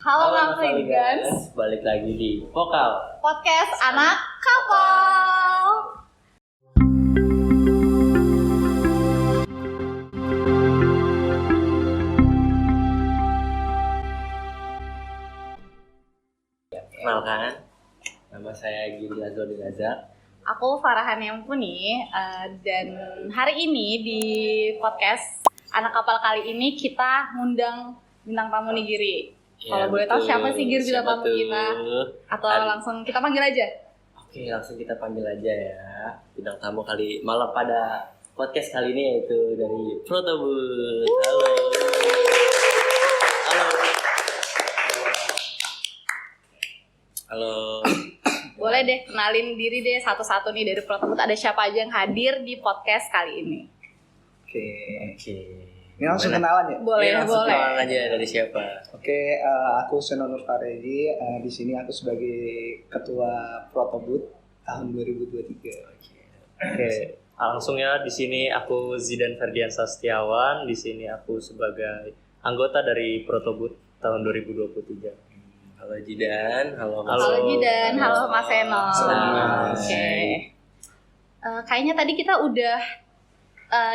Halo Nafligans, balik lagi di Vokal podcast anak kapal. Kenalkan, nama saya Giri Azwadi Razak. Aku Farhan Yampuni, dan hari ini di podcast anak kapal kali ini kita ngundang bintang tamu nih Giri. Kalau boleh tahu siapa sih Giri bintang tamu kita? Atau langsung kita panggil aja? Oke, langsung kita panggil aja ya. Bintang tamu kali malam pada podcast kali ini yaitu dari Protobus. Halo. Halo. Halo. Boleh deh kenalin diri deh satu-satu nih dari Protobus. Ada siapa aja yang hadir di podcast kali ini? Oke. Ini langsung Gimana? kenalan ya? Boleh, langsung boleh. kenalan aja dari siapa? Oke, aku Seno Nur Faredi. Di sini aku sebagai ketua Protobut tahun 2023. Oke, langsung ya di sini aku Zidan Ferdiansa Setiawan. Di sini aku sebagai anggota dari Protobut tahun 2023. Halo Jidan, halo Mas. Halo Jidan, halo Mas Seno. Selamat. Oke. Kayaknya tadi kita udah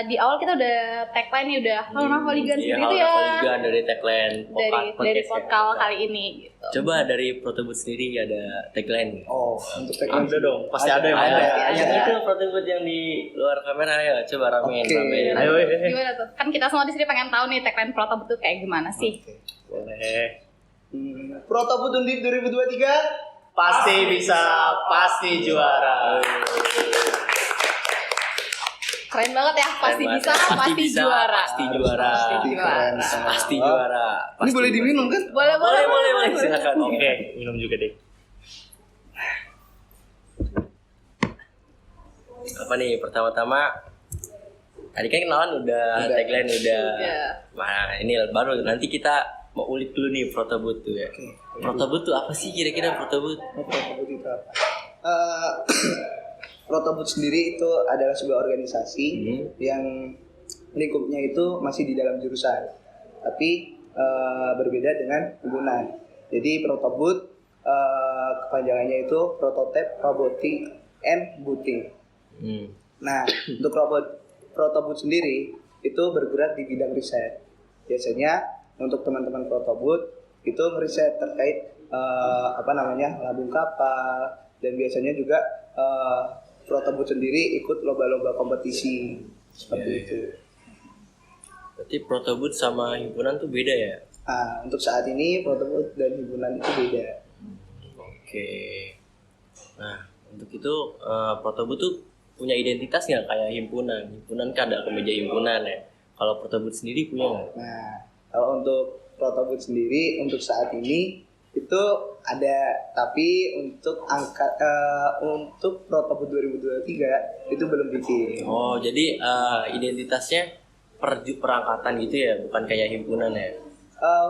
di awal kita udah tagline nih udah halo Nafligans Iya, gitu halo ya. Nafligans dari tagline Dari podcast ya. kali ini gitu. Coba dari Protobut sendiri ada tagline. Oh, untuk tagline Ada dong, pasti ada yang Ada, ada. yang itu Protobut yang di luar kamera ya, coba ramein, Oke. ramein. Ayo, Gimana tuh? Kan kita semua di sini pengen tahu nih tagline Protobut tuh kayak gimana sih? Oke. Boleh. Protobut Undip 2023. Pasti bisa, pasti juara. Keren banget ya, pasti Keren bisa, banget. pasti juara. Pasti juara. Pasti juara. Pasti juara. Ini Pasti boleh juara. diminum kan? Boleh, silakan. Oke, minum juga deh. Apa nih pertama-tama? Tadi kan kenalan udah, tagline udah. Udah. Nah, ini baru nanti kita mau ulik dulu nih Protobut tuh ya. Protobut tuh apa sih kira-kira Protobut? Protobut itu apa? Protobut sendiri itu adalah sebuah organisasi yang lingkupnya itu masih di dalam jurusan, tapi berbeda dengan himpunan. Jadi Protobut kepanjangannya itu Prototype Robotic and Booting. Nah, untuk Protobut sendiri itu bergerak di bidang riset. Biasanya untuk teman-teman Protobut itu riset terkait lambung kapal, dan biasanya juga Protobut sendiri ikut lomba-lomba kompetisi seperti itu. Berarti Protobut sama himpunan tuh beda ya? Untuk saat ini Protobut dan himpunan itu beda. Oke. Nah, untuk itu Protobut tuh punya identitas nggak kayak himpunan? Himpunan kan ada kemeja himpunan ya. Kalau Protobut sendiri punya nggak? Nah, kalau untuk Protobut sendiri untuk saat ini itu ada, tapi untuk untuk Protobut 2023 itu belum bikin. Oh, jadi identitasnya perangkatan gitu ya, bukan kayak himpunan ya?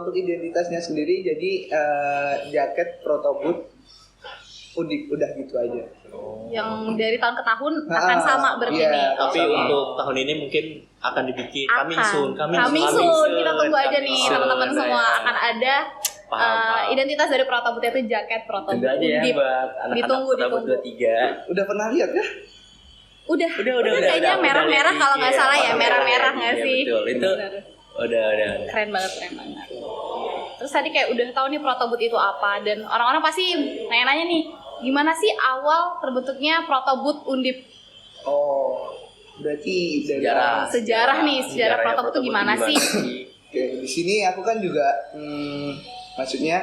Untuk identitasnya sendiri jadi jaket Protobut Undip, udah gitu aja. Yang dari tahun ke tahun akan sama berarti iya. nih. Tapi Sama. untuk tahun ini mungkin akan dibikin coming soon. Coming soon. Kita tunggu aja nih Coming soon. teman-teman semua ya. akan ada Paham. identitas dari Protobut itu jaket Protobut Tunggu aja ya Undip. buat anak-anak Ditunggu, Protobut ditunggu. 23. Udah pernah lihat ya? Udah Udah, kayaknya merah-merah kalau nggak salah ya, merah-merah nggak Iya, sih? betul. Itu Bener. udah. Keren banget. Terus tadi kayak udah tahu nih Protobut itu apa, dan orang-orang pasti nanya-nanya nih, gimana sih awal terbentuknya Protobut Undip? Oh, berarti dari Sejarah nih, sejarah Protobut itu gimana sih? Oke, di sini aku kan juga maksudnya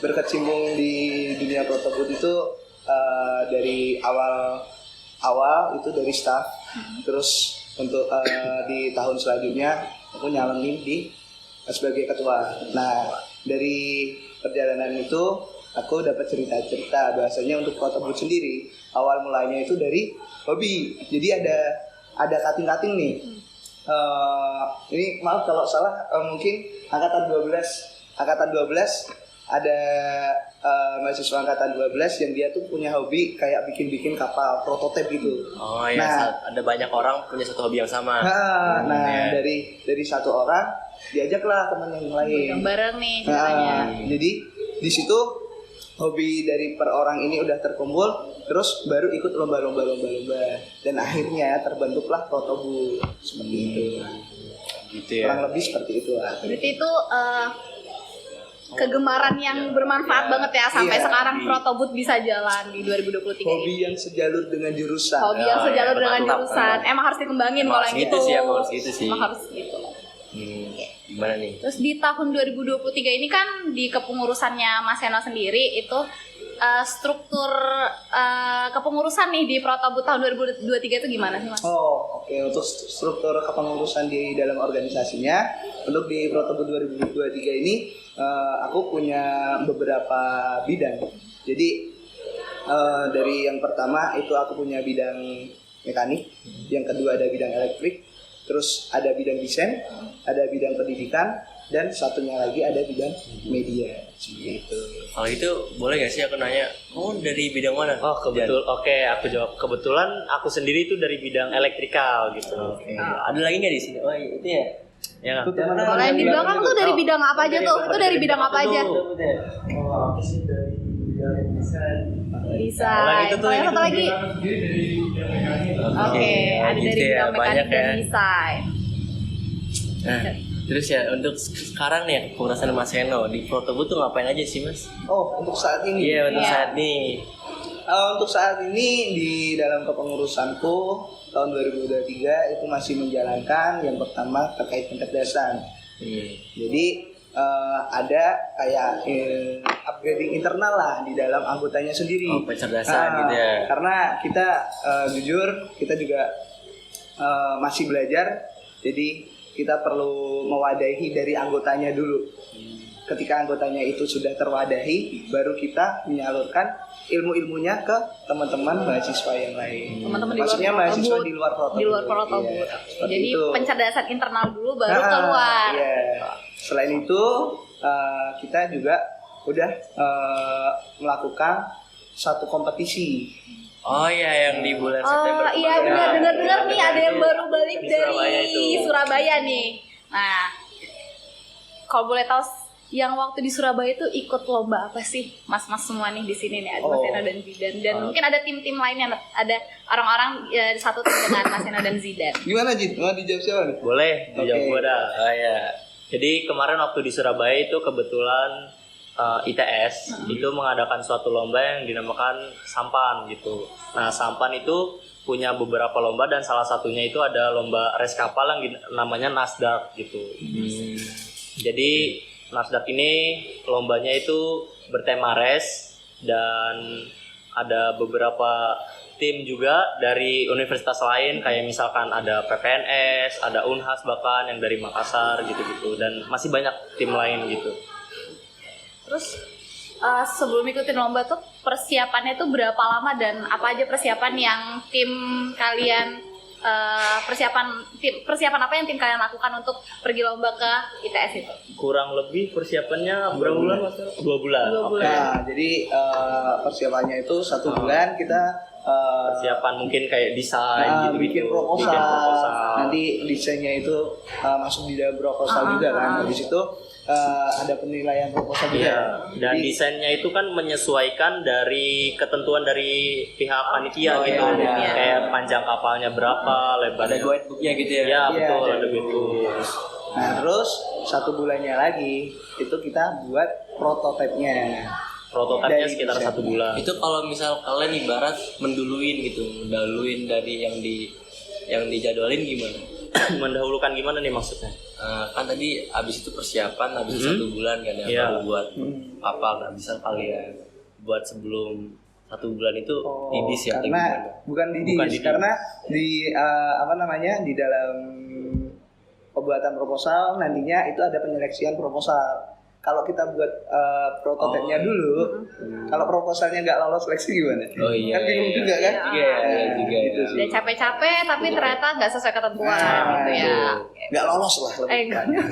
berkecimpung di dunia Protobut itu dari awal itu dari staff. Terus untuk di tahun selanjutnya aku nyalonin sebagai ketua. Nah, dari perjalanan itu aku dapat cerita-cerita bahasanya untuk Protobut sendiri awal mulanya itu dari hobi. Jadi ada kating-kating nih. Ini maaf kalau salah, mungkin angkatan 12 ada mahasiswa angkatan 12 yang dia tuh punya hobi kayak bikin kapal prototipe gitu. Oh ya, ada banyak orang punya satu hobi yang sama. Nah, dari satu orang diajaklah teman yang lain. Yang bareng nih ceritanya. Jadi di situ hobi dari per orang ini udah terkumpul, terus baru ikut lomba dan akhirnya terbentuklah Protobu seperti itu. Gitu ya. Kurang lebih seperti itu lah. Berarti itu kegemaran yang bermanfaat banget ya sampai Iya. sekarang Protobut bisa jalan di 2023 Hobi ini. yang sejalur dengan jurusan. Hobi yang Ya, sejalur ya, dengan mantap, jurusan. Emang harus dikembangin Emang kalau harus yang gitu itu. sih, emang harus gitu sih. Emang harus gitu. Gimana nih? Terus di tahun 2023 ini kan di kepengurusannya Mas Heno sendiri itu struktur kepengurusan nih di Protobut tahun 2023 itu gimana sih Mas? Oh, oke. Untuk struktur kepengurusan di dalam organisasinya, untuk di Protobud 2023 ini, aku punya beberapa bidang. Jadi dari yang pertama itu aku punya bidang mekanik, yang kedua ada bidang elektrik, terus ada bidang desain, ada bidang pendidikan, dan satunya lagi ada bidang media. Seperti itu. Kalau itu boleh gak sih aku nanya, kamu dari bidang mana? Oh kebetul, oke aku jawab. Kebetulan aku sendiri itu dari bidang elektrikal gitu. Oke. Ada lagi nggak di sini? Oh itu ya. Ya nggak? Itu teman-teman Kalau yang di belakang tuh dari bidang apa aja tuh? Itu dari bidang apa aja? Oh, aku sih dari bidang desain. Desain. itu tuh Kalau yang ini satu lagi? Oke, ada gitu dari ya, bidang mekanik banyak dan ya. desain. Nah, terus ya untuk sekarang nih ya kepengurusan Mas Heno di Protobud tuh ngapain aja sih Mas? Oh, untuk saat ini. Iya untuk Iya. saat ini. Untuk saat ini di dalam kepengurusanku tahun 2023 itu masih menjalankan yang pertama terkait pencerdasan. Jadi ada kayak upgrading internal lah di dalam anggotanya sendiri. Oh, pencerdasan gitu ya. Karena kita jujur kita juga masih belajar, jadi kita perlu mewadahi dari anggotanya dulu. Ketika anggotanya itu sudah terwadahi, baru kita menyalurkan ilmu-ilmunya ke teman-teman mahasiswa yang lain. Teman-teman di luar Maksudnya mahasiswa Protobud. di luar Protobud. Di luar Protobud. Iya, seperti Jadi itu. pencerdasan internal dulu baru keluar. Iya. Selain itu kita juga udah melakukan satu kompetisi. Oh iya yang di bulan September. Oh iya kemarin. benar nih ada yang baru balik Di dari Surabaya itu. Surabaya nih. Nah, kalau boleh tahu yang waktu di Surabaya itu ikut lomba apa sih? Mas-mas semua nih di sini nih ada Mas Oh. Heno dan Zidan dan mungkin ada tim-tim lainnya, ada orang-orang satu tim dengan Mas Heno dan Zidan. Gimana Jit? Mau dijawab siapa nih? Boleh dijawab Oke. gua dah. Oh iya. Jadi kemarin waktu di Surabaya itu kebetulan ITS itu mengadakan suatu lomba yang dinamakan Sampan gitu. Nah Sampan itu punya beberapa lomba dan salah satunya itu ada lomba res kapal yang namanya Nasdaq gitu. Jadi Nasdaq ini lombanya itu bertema res dan ada beberapa tim juga dari universitas lain kayak misalkan ada PPNS, ada Unhas bahkan yang dari Makassar gitu-gitu dan masih banyak tim lain gitu. Terus sebelum ikutin lomba tuh persiapannya tuh berapa lama dan apa aja persiapan yang tim kalian persiapan apa yang tim kalian lakukan untuk pergi lomba ke ITS itu? Kurang lebih persiapannya berapa bulan Mas? 2 bulan. 2 bulan. Nah, jadi persiapannya itu 1 bulan kita Persiapan mungkin kayak desain gitu-gitu. bikin proposal. Nanti desainnya itu masuk di dalam proposal juga kan. Habis itu ada penilaian proposal juga. Iya, dan Jadi, desainnya itu kan menyesuaikan dari ketentuan dari pihak panitia Oh, gitu. iya, iya. Kayak panjang kapalnya berapa, Ada lebarnya. guidebooknya gitu ya. Iya, Iya, betul ada ada gitu. Nah, terus 1 bulannya lagi itu kita buat prototipenya. Prototipnya Dari sekitar desain. 1 bulan. Itu kalau misal kalian ibarat menduluin dari yang dijadwalin gimana? Mendahulukan gimana nih maksudnya? Kan tadi abis itu persiapan habis 1 bulan kan ya Iya. baru buat apa nggak bisa kalian buat sebelum 1 bulan itu didis ya atau Karena gimana? bukan didis, Bukan didis. karena di di dalam pembuatan proposal nantinya itu ada penyeleksian proposal. Kalau kita buat prototipenya dulu, kalau proposalnya nggak lolos seleksi gimana? Oh iya. Kan bingung juga kan? Iya juga Gitu ya. sih. Udah capek-capek tapi ternyata nggak sesuai ketentuan Nah, gitu ya. Nggak lolos lah lebih Enggak. tepatnya.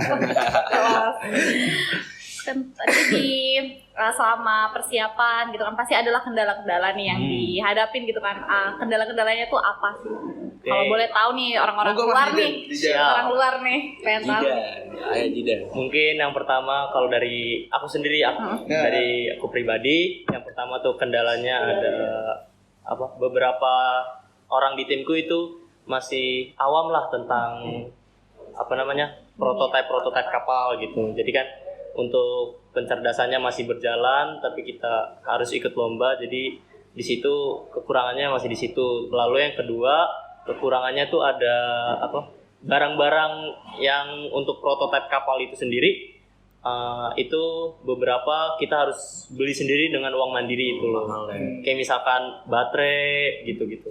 Kan tadi di selama persiapan gitu kan pasti adalah kendala-kendala nih yang dihadapin gitu kan. Kendala-kendalanya tuh apa sih? Kalau boleh tahu nih orang-orang Monggo, luar Mas nih, Jidan. orang luar nih, pengen tahu. Jidan. Mungkin yang pertama kalau dari aku sendiri, dari aku pribadi, yang pertama tuh kendalanya ada beberapa orang di timku itu masih awam lah tentang prototipe kapal gitu. Jadi kan untuk pencerdasannya masih berjalan, tapi kita harus ikut lomba. Jadi di situ kekurangannya masih di situ. Lalu yang kedua, kekurangannya tuh ada barang-barang yang untuk prototipe kapal itu sendiri. Itu beberapa kita harus beli sendiri dengan uang mandiri itu loh. Kayak misalkan baterai gitu-gitu.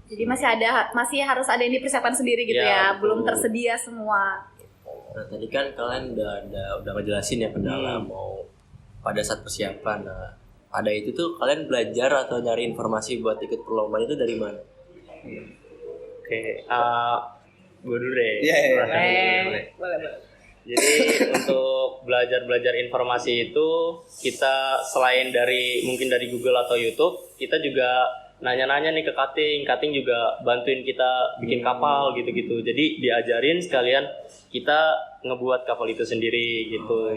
Jadi masih harus ada yang dipersiapkan sendiri gitu ya, belum tersedia semua. Nah tadi kan kalian udah ngejelasin ya kendala mau pada saat persiapan. Nah pada itu tuh kalian belajar atau nyari informasi buat ikut perlombaan itu dari mana? Oke, gue dulu deh. Boleh. Jadi untuk belajar informasi itu kita selain mungkin dari Google atau YouTube, kita juga nanya-nanya nih ke Kating juga bantuin kita bikin kapal gitu-gitu. Jadi diajarin sekalian kita ngebuat kapal itu sendiri gitu.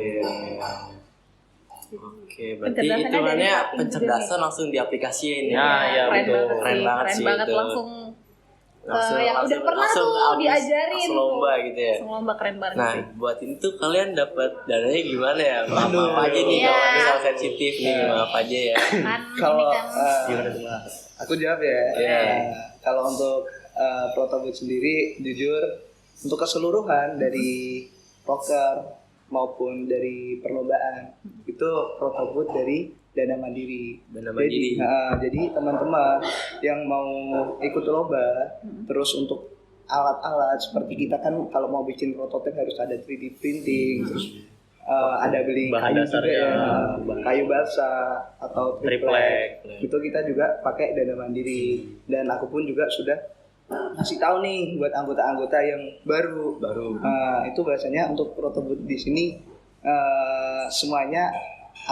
Oke, berarti hitungannya pencerdasan langsung diaplikasiin ya. Ya, betul. Keren banget sih itu. Yang udah pernah tuh diajarin langsung lomba gitu ya. Langsung lomba keren banget. Nah, buat ini tuh kalian dapat dananya gimana ya? Apa aja nih Iya. kalau misal sensitif nih, apa aja ya? Kalau Gimana tuh, Mas? aku jawab ya. Iya. Kalau untuk Protobud sendiri, jujur untuk keseluruhan dari poker maupun dari perlombaan itu Protobud dari dana mandiri. Jadi teman-teman yang mau ikut lomba, terus untuk alat-alat seperti kita kan kalau mau bikin prototipe harus ada 3D printing, terus ada beli bahan kayu dasarnya, juga ya, kayu basah atau triplek. Itu kita juga pakai dana mandiri. Dan aku pun juga sudah ngasih tahu nih buat anggota-anggota yang baru. Itu biasanya untuk Protobud di sini semuanya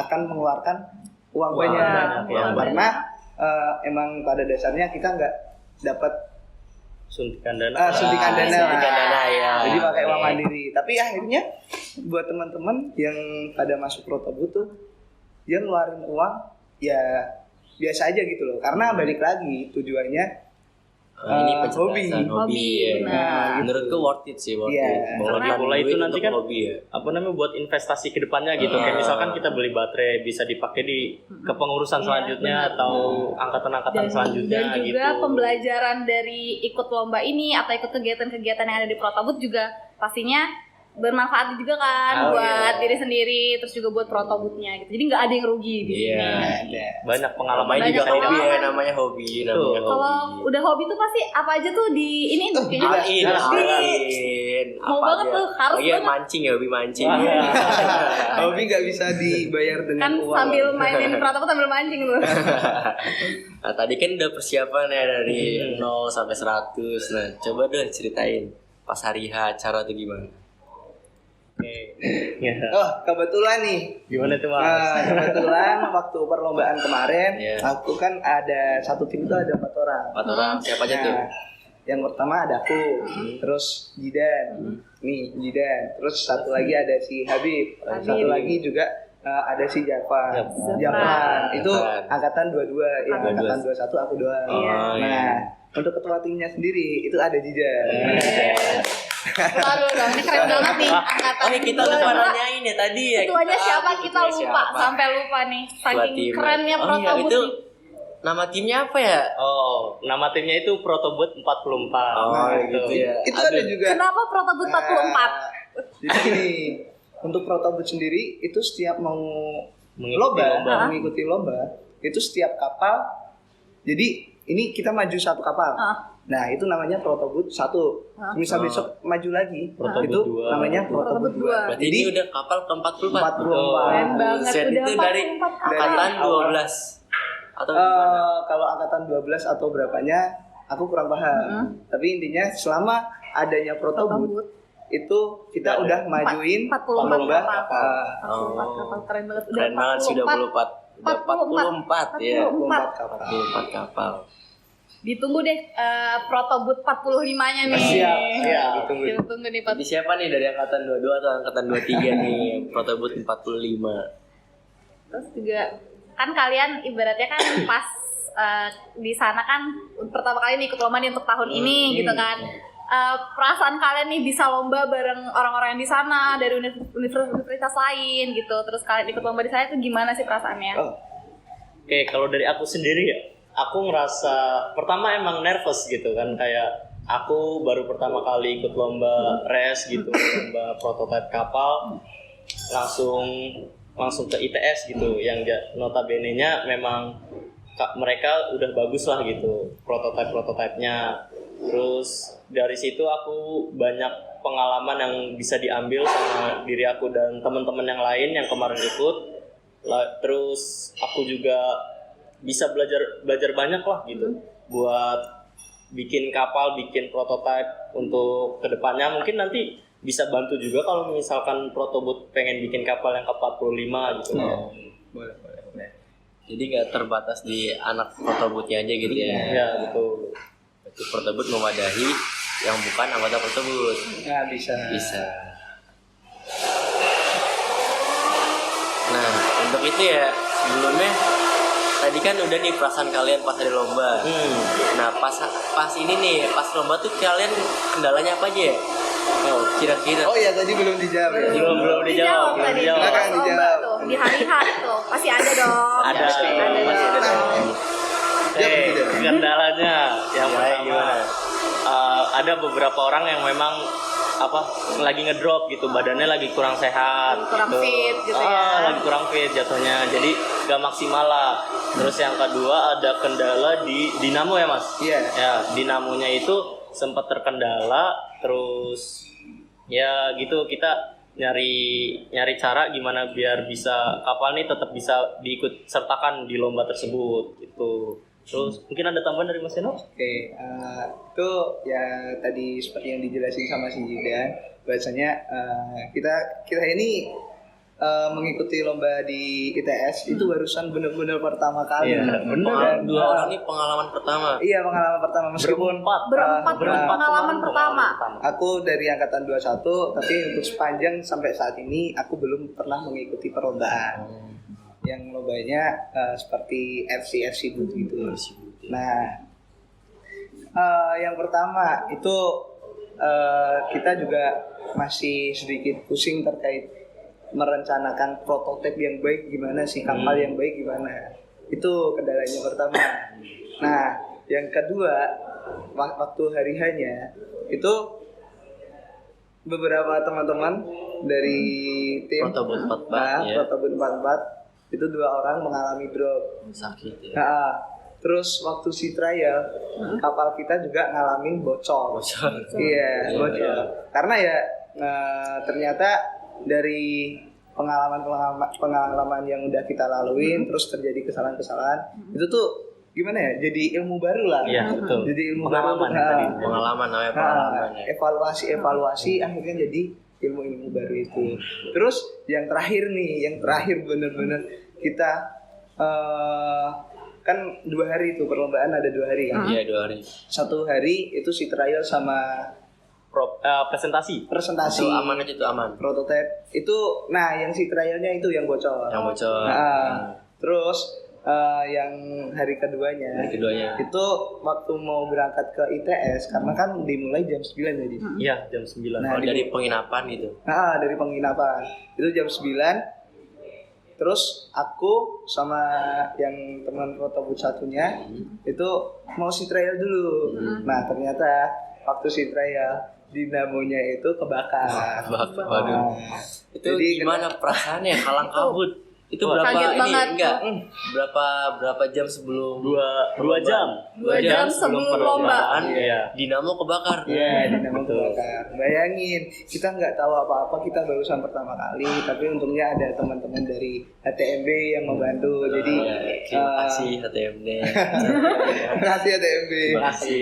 akan mengeluarkan uang banyak. Karena emang pada dasarnya kita nggak dapat suntikan dana ya. Jadi pakai uang mandiri. Tapi akhirnya buat teman-teman yang pada masuk Protobud tuh dia ngeluarin uang ya biasa aja gitu loh. Karena balik lagi tujuannya ini pencerdasan hobi ya. Nah, menurutku worth it sih, worth it. Karena mulai itu nanti kan hobi ya. Buat investasi ke depannya gitu. Kayak misalkan kita beli baterai bisa dipakai di kepengurusan selanjutnya atau angkatan-angkatan selanjutnya dan gitu. juga pembelajaran dari ikut lomba ini atau ikut kegiatan-kegiatan yang ada di Protobud juga pastinya bermanfaat juga kan buat diri sendiri, terus juga buat Protobudnya gitu. Jadi nggak ada yang rugi di sini. Banyak pengalaman juga juga hobi ya, namanya hobi. Kalau udah hobi tuh pasti apa aja tuh di ini tuh kayaknya mau banget tuh harus banget. Mancing ya, hobi mancing. Hobi nggak bisa dibayar dengan kan uang. sambil mainin Protobud sambil mancing tuh. Nah tadi kan udah persiapan ya dari 0 sampai 100. Nah coba deh ceritain pas hari H acara tuh gimana? Kebetulan nih. Gimana tuh, Mas? Kebetulan waktu perlombaan kemarin, aku kan ada satu tim itu ada 4 orang. 4 orang, siapa aja tuh? Yang pertama ada aku, terus Jidan, terus satu lagi ada si Habib. Satu lagi juga ada si Jafar. Itu angkatan 22, yang angkatan 21 aku doang. Untuk ketua timnya sendiri itu ada Jidan. Waduh, ini keren banget nih angkatan. Ini kita lupa nanyain ya tadi ya. Ketuanya siapa kita lupa, sampai lupa nih. Saking kerennya Protobud itu nih. Nama timnya apa ya? Nama timnya itu Protobud 44. Gitu ya. Itu ada juga. Kenapa Protobud 44? Jadi gini, untuk Protobud sendiri itu setiap mau mengikuti lomba, itu setiap kapal. Jadi ini kita maju satu kapal. Nah, itu namanya Protobud 1. Misal besok maju lagi, itu namanya Protobud 2. Berarti ini udah kapal ke-44. Keren banget, udah itu dari 44 angkatan 12 atau gimana? Kalau angkatan 12 atau berapanya aku kurang paham. Tapi intinya selama adanya Protobud itu kita udah majuin 44 lomba kapal. Keren banget. Keren banget sih, udah 44 ya. 44 44 kapal. Ditunggu deh Protobut 45-nya nih. Siap, ditunggu. Kita tunggu nih Jadi siapa nih dari angkatan 22 atau angkatan 23 nih Protobut 45? Terus juga kan kalian ibaratnya kan pas di sana kan pertama kali nih ikut lomba nih untuk tahun ini gitu kan. Perasaan kalian nih bisa lomba bareng orang-orang yang di sana dari universitas lain gitu. Terus kalian ikut lomba di sana itu gimana sih perasaannya? Oke, kalau dari aku sendiri ya, aku ngerasa pertama emang nervous gitu kan, kayak aku baru pertama kali ikut lomba res gitu, lomba prototipe kapal, langsung ke ITS gitu, yang notabene-nya memang mereka udah bagus lah gitu prototipenya. Terus dari situ aku banyak pengalaman yang bisa diambil sama diri aku dan teman-teman yang lain yang kemarin ikut. Terus aku juga bisa belajar banyak lah gitu buat bikin kapal, bikin prototipe untuk kedepannya. Mungkin nanti bisa bantu juga kalau misalkan Protobut pengen bikin kapal yang ke-45 gitu. Boleh. Jadi nggak terbatas di anak Protobutnya aja gitu ya? Ya betul. Berarti Protobut memadahi yang bukan anggota Protobut. Nah, bisa. Nah, untuk itu ya sebelumnya tadi kan udah nih perasaan kalian pas hari lomba. Nah, pas ini nih, pas lomba tuh kalian kendalanya apa aja ya? Oh, kira-kira. Oh ya, tadi belum dijawab ya. Belum dijawab. Tadi Silakan pas lomba dijawab. tuh, di hari H tuh pasti ada dong. Ada dong. Kendalanya yang pertama gimana? Ada beberapa orang yang memang lagi ngedrop gitu, badannya lagi kurang sehat, Kurang fit gitu ya. lagi kurang fit jatuhnya, jadi gak maksimal lah. Terus yang kedua ada kendala di dinamo ya mas. Iya. Ya, dinamonya itu sempat terkendala, terus ya gitu kita nyari cara gimana biar bisa kapal nih tetap bisa diikut sertakan di lomba tersebut gitu. Terus mungkin ada tambahan dari Mas Eno? Oke, itu ya tadi seperti yang dijelasin sama si Jidan, bahwasanya kita ini mengikuti lomba di ITS itu barusan benar-benar pertama kali. Iya, benar. Dua orang ini pengalaman pertama. Iya, pengalaman pertama meskipun Berempat pengalaman pertama. aku dari angkatan 21, tapi untuk sepanjang sampai saat ini aku belum pernah mengikuti perlombaan. Yang lombanya seperti FC gitu. Nah, yang pertama itu kita juga masih sedikit pusing terkait merencanakan prototipe yang baik gimana sih, kapal yang baik gimana. Itu kendalanya pertama. Nah, yang kedua, waktu hari hanya itu beberapa teman-teman dari tim Protobut 44 ya. Protobut 44 itu 2 orang mengalami drop. Sakit ya. Nah, terus waktu si trial kapal kita juga ngalamin bocor. Iya, bocor. Karena ya ternyata dari pengalaman yang udah kita laluin, terus terjadi kesalahan-kesalahan, itu tuh gimana ya? Jadi ilmu baru lah. Iya, betul. Jadi ilmu Pengalaman baru. tadi. Pengalaman namanya pengalaman ya. Evaluasi akhirnya jadi ilmu baru itu. Terus yang terakhir bener-bener kita kan 2 hari itu perlombaan, ada 2 hari kan. Iya, 2 hari. 1 hari itu si trial sama presentasi. Itu aman aja, itu aman. Prototipe itu, nah yang si trialnya itu yang bocor. Yang bocor. Terus yang hari keduanya itu waktu mau berangkat ke ITS, karena kan dimulai jam 9 jadi. Iya, jam 9. Nah, dari penginapan gitu. Dari penginapan itu jam 9. Terus aku sama yang teman Protobut satunya itu mau si trial dulu. Nah, ternyata waktu si trial dinamonya itu kebakar. Waduh. Itu Jadi gimana perasaannya kalang kabut? Itu berapa Kaget ini banget. enggak? Berapa jam sebelum 2 jam. 2 jam sebelum lomba. perlombaan, Iya. dinamo kebakar. Iya, dinamo kebakar. Bayangin, kita nggak tahu apa-apa, kita barusan pertama kali, tapi untungnya ada teman-teman dari HTMB yang membantu. Jadi Terima kasih HTMD. terima kasih HTMB. Terima kasih.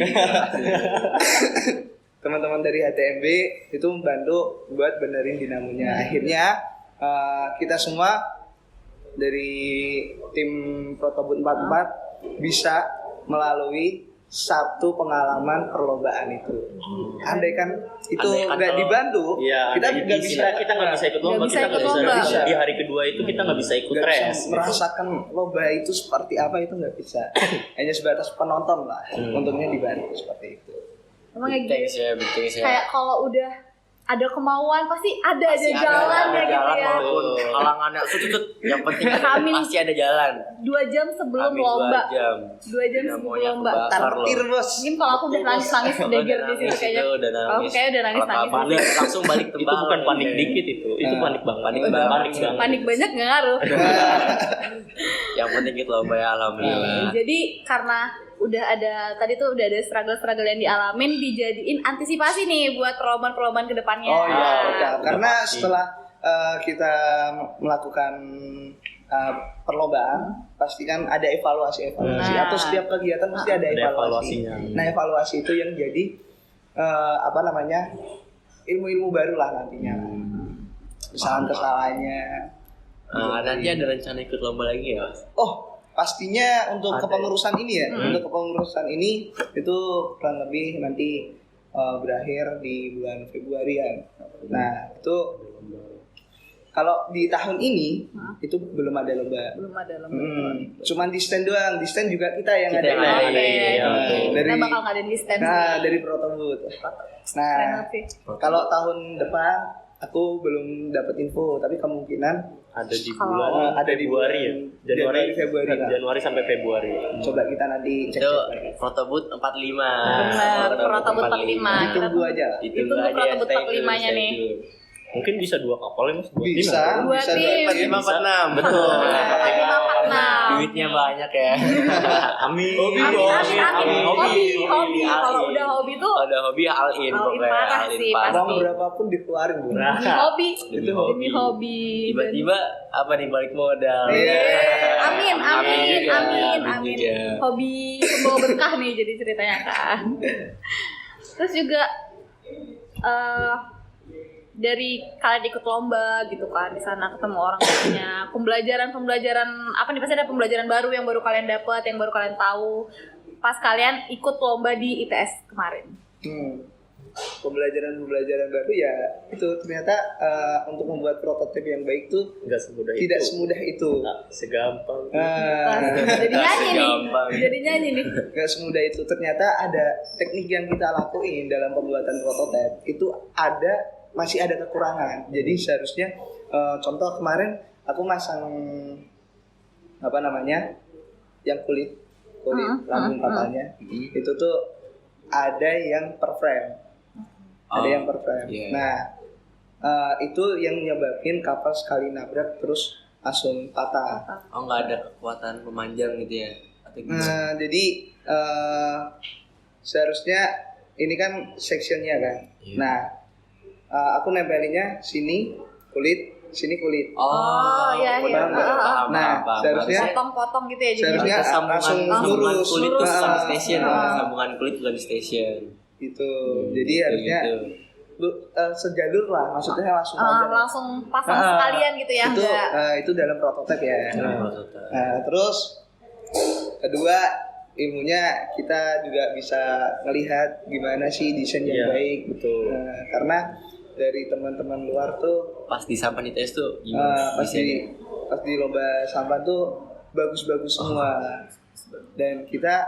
Teman-teman dari HTMB itu membantu buat benerin dinamonya. Akhirnya kita semua dari tim Protobut 44 bisa melalui satu pengalaman perlombaan itu. Andai kan itu nggak dibantu, ya, kita nggak bisa ikut lomba, Nggak bisa. Di hari kedua itu kita nggak bisa ikut nggak bisa race. merasakan lomba itu seperti apa, itu nggak bisa. Hanya sebatas penonton lah. Untungnya dibantu seperti itu. Emang kayak Thanks gitu. ya, thanks ya. Kayak kalau udah ada kemauan pasti ada aja jalannya gitu ya. Walaupun halangannya sutut, yang penting Amin. pasti ada jalan. 2 jam sebelum Amin, lomba. 2 jam. 2 jam sebelum Dinamonya lomba. kebakar loh. Tartir bos. Mungkin kalau aku udah nangis-nangis udah gear di situ kayaknya. Udah Kalau aku nangis. kayaknya udah nangis-nangis. Kalau kabur, langsung balik Itu tembak. bukan panik dikit itu panik banget. Panik banget. Panik banyak nggak ngaruh. Yang penting kita lomba ya, alhamdulillah. Jadi karena udah ada tadi tuh udah ada struggle yang dialamin, dijadiin antisipasi nih buat perlombaan kedepannya. Oh iya, betul. udah Karena pasti. setelah kita melakukan perlombaan, pasti kan ada evaluasi. Nah. Atau setiap kegiatan pasti ada Ada evaluasi. evaluasinya. Nah, evaluasi itu yang jadi ilmu-ilmu baru lah nantinya. Kesalahan-kesalahannya. Nanti ada rencana ikut lomba lagi ya, Mas? Oh, pastinya untuk Ada. kepengurusan ini ya. Untuk kepengurusan ini itu kurang lebih nanti berakhir di bulan Februarian. Nah, itu kalau di tahun ini itu belum ada lomba. Belum ada lomba. Cuman di stand doang. Di stand juga kita yang Kita ada. yang ada, iya. Dari Kita bakal ngadain di stand. dari Protobud. Keren Nah, banget sih. kalau tahun depan aku belum dapat info, tapi kemungkinan Ada di Kalau- bulan ada di Februari ya. Januari, Februari lah. Januari sampai Februari. coba kita nanti cek Itu lagi. Protobud 45. Benar, Protobud 45. Ditunggu aja. Ditunggu Protobud 45-nya nih. Mungkin bisa 2 kapal ya Mas buat tim, Bisa, Dua bisa tim. 4546, betul. 4546. Duitnya banyak ya. Amin. Hobi Amin, dong. amin, amin. Hobi. Kalau udah hobi tuh Ada hobi all in all in pokoknya. parah All in sih, parah. Uang berapapun dikeluarin Bu. Nah. demi hobi. Demi hobi. Demi hobi. Tiba-tiba apa nih balik modal. Iya. Amin, amin, juga, amin, amin amin. juga. Hobi pembawa berkah nih jadi ceritanya kan. Terus juga dari kalian ikut lomba gitu kan, di sana ketemu orang banyak, pembelajaran apa nih, pasti ada pembelajaran baru yang baru kalian dapat, yang baru kalian tahu pas kalian ikut lomba di ITS kemarin. Pembelajaran baru ya itu ternyata untuk membuat prototip yang baik tuh Enggak semudah itu. tidak semudah itu. Nah, segampang. Jadi nyanyi nih, Gampang. jadi nyanyi nih. Gak semudah itu, ternyata ada teknik yang kita lakuin dalam pembuatan prototip itu masih ada kekurangan. Jadi seharusnya contoh kemarin aku masang apa namanya yang kulit lambung kapalnya itu tuh ada yang per frame, ada yang per frame. Iya. Nah itu yang nyebabin kapal sekali nabrak terus langsung patah. Oh, nggak ada kekuatan pemanjang gitu ya? Atau gimana? Jadi seharusnya ini kan sectionnya kan. Iya. Nah aku nempelinnya sini kulit, sini kulit. Oh, iya, iya. Paham nggak? Paham, Nah, paham. seharusnya Potong-potong gitu ya jadi. seharusnya langsung sambungan lurus. kulit tuh bukan di Ah, station, ah, sambungan kulit bukan di station. Gitu. Jadi harusnya Gitu. sejalur lah, maksudnya langsung aja. Langsung pasang Ah, sekalian gitu ya, Itu enggak. itu dalam prototip ya. Prototype. Nah, terus kedua ilmunya kita juga bisa ngelihat gimana sih desain yang Iya, baik. betul. Nah, karena dari teman-teman luar tuh Pas di Sampan ITS tuh gimana? pas desainnya? di lomba sampah tuh bagus-bagus semua. Dan kita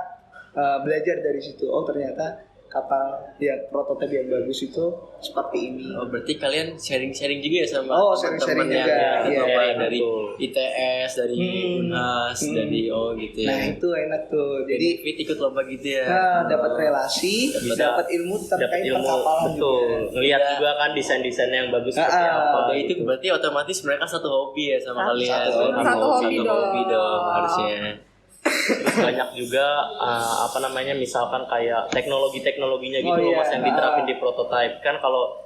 belajar dari situ. Oh ternyata kapal yang prototip yang bagus itu seperti ini. Oh, berarti kalian sharing-sharing juga ya sama Oh, teman-teman sharing-sharing yang juga. ikut Iya, lomba iya, dari betul. ITS, dari UNAS, dari gitu ya. Nah itu enak tuh. Jadi Benefit ikut lomba gitu ya. dapat relasi, Bisa dapat ilmu terkait dapat ilmu, perkapalan betul. juga. Ngelihat Iya. juga kan desain-desain yang bagus seperti Ah, apa. Oh, itu berarti otomatis mereka satu hobi ya sama kalian. satu hobi. Satu hobi dong harusnya. Terus banyak juga misalkan kayak teknologinya gitu Oh, loh iya. Mas yang diterapin di prototype kan kalau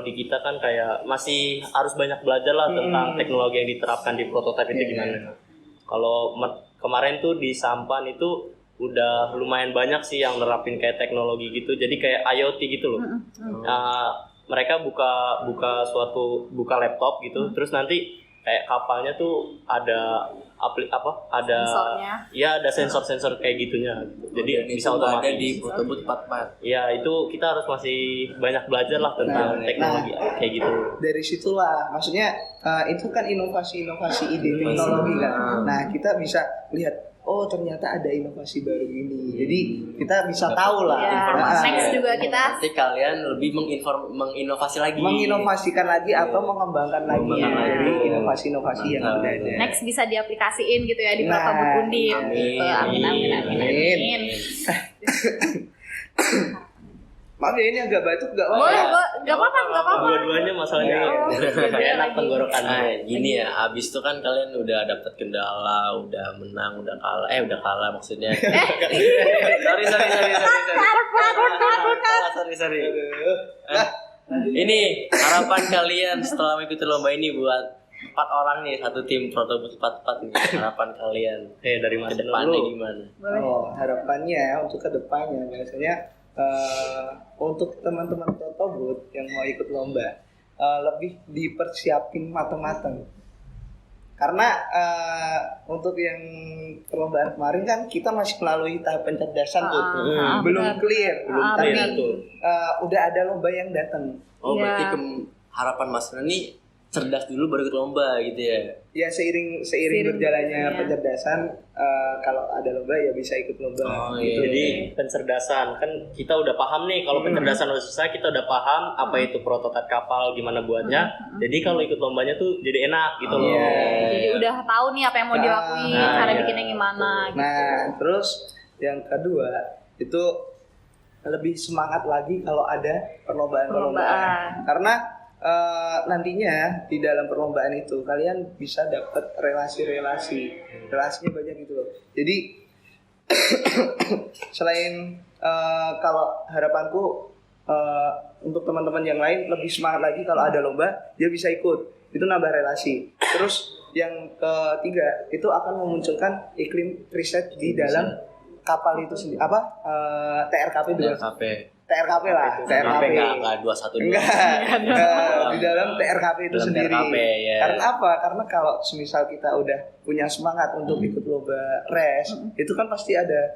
di kita kan kayak masih harus banyak belajar lah tentang teknologi yang diterapkan di prototype itu Iya. gimana. Kalau kemarin tuh di Sampan itu udah lumayan banyak sih yang nerapin kayak teknologi gitu. Jadi kayak IoT gitu loh. Mereka buka laptop gitu, terus nanti kayak kapalnya tuh ada ada Sensornya. ya ada sensor kayak gitunya gitu. Jadi Dan bisa itu otomatis ada di Protobut 44. ya itu kita harus masih banyak belajar lah tentang teknologi kayak gitu. Dari situlah maksudnya itu kan inovasi-inovasi ide teknologi kan. Nah, kita bisa lihat oh ternyata ada inovasi baru ini. Jadi kita bisa tahu lah. Ya, Informasi next ya. juga kita Nanti kalian lebih menginovasi lagi. menginovasikan lagi atau mengembangkan lagi Mengembangkan dari lagi. inovasi-inovasi yang Mantap. udah ada. next bisa diaplikasiin gitu ya di Nah, Protobut Undip. amin. Gitu. Amin. Maaf ya ini agak batuk gak Boleh, nggak apa-apa. Dua-duanya masalahnya Oh, nggak dua-duanya enak lagi. tenggorokan. Nah, gini ya, abis itu kan kalian udah dapet kendala, udah menang, udah kalah maksudnya. sorry. Sorry. Ini harapan kalian setelah mengikuti lomba ini buat 4 orang nih, satu tim Protobut 44 nih. Harapan kalian Dari Mas ke depannya dulu. gimana? Boleh. Oh, harapannya untuk kedepannya biasanya untuk teman-teman Protobut yang mau ikut lomba lebih dipersiapin matang-matang. Karena untuk yang perlombaan kemarin kan kita masih melalui tahap pencerdasan tuh, belum benar. clear, tapi clear tuh. udah ada lomba yang datang. Oh, Iya. berarti harapan Mas Rani cerdas dulu baru ikut lomba gitu ya. Ya seiring Seiring, berjalannya iya. pencerdasan, kalau ada lomba ya bisa ikut lomba. Oh, gitu. iya. Jadi pencerdasan kan kita udah paham nih kalau pencerdasan udah selesai, kita udah paham apa itu prototipe kapal gimana buatnya. Jadi kalau ikut lombanya tuh jadi enak gitu loh. Iya. Jadi udah tahu nih apa yang mau dilakuin, Nah, cara iya. bikinnya gimana gitu. Nah, terus yang kedua itu lebih semangat lagi kalau ada perlombaan. Karena nantinya di dalam perlombaan itu kalian bisa dapat relasinya banyak gitu loh. Jadi selain kalau harapanku untuk teman-teman yang lain lebih semangat lagi kalau ada lomba dia bisa ikut, itu nambah relasi. Terus yang ketiga itu akan memunculkan iklim riset di dalam kapal itu sendiri, TRKP dulu. TRKP lah, TRKP. Enggak 212. Enggak, di dalam TRKP itu Dalam sendiri. TRKP, ya. Karena apa? Karena kalau semisal kita udah punya semangat untuk ikut lomba res, itu kan pasti ada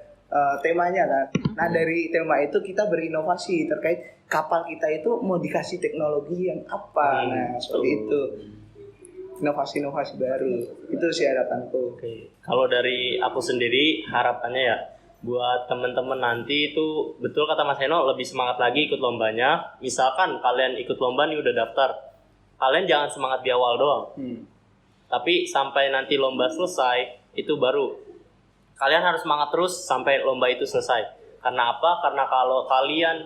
temanya kan. Nah, dari tema itu kita berinovasi terkait kapal kita itu mau dikasih teknologi yang apa. Nah, seperti itu. Inovasi-inovasi baru. Itu sih harapanku. Oke. Kalau dari aku sendiri harapannya ya buat teman-teman nanti itu betul kata Mas Heno lebih semangat lagi ikut lombanya. Misalkan kalian ikut lomba nih udah daftar, kalian jangan semangat di awal doang. Tapi sampai nanti lomba selesai itu baru kalian harus semangat terus sampai lomba itu selesai. Karena apa? Karena kalau kalian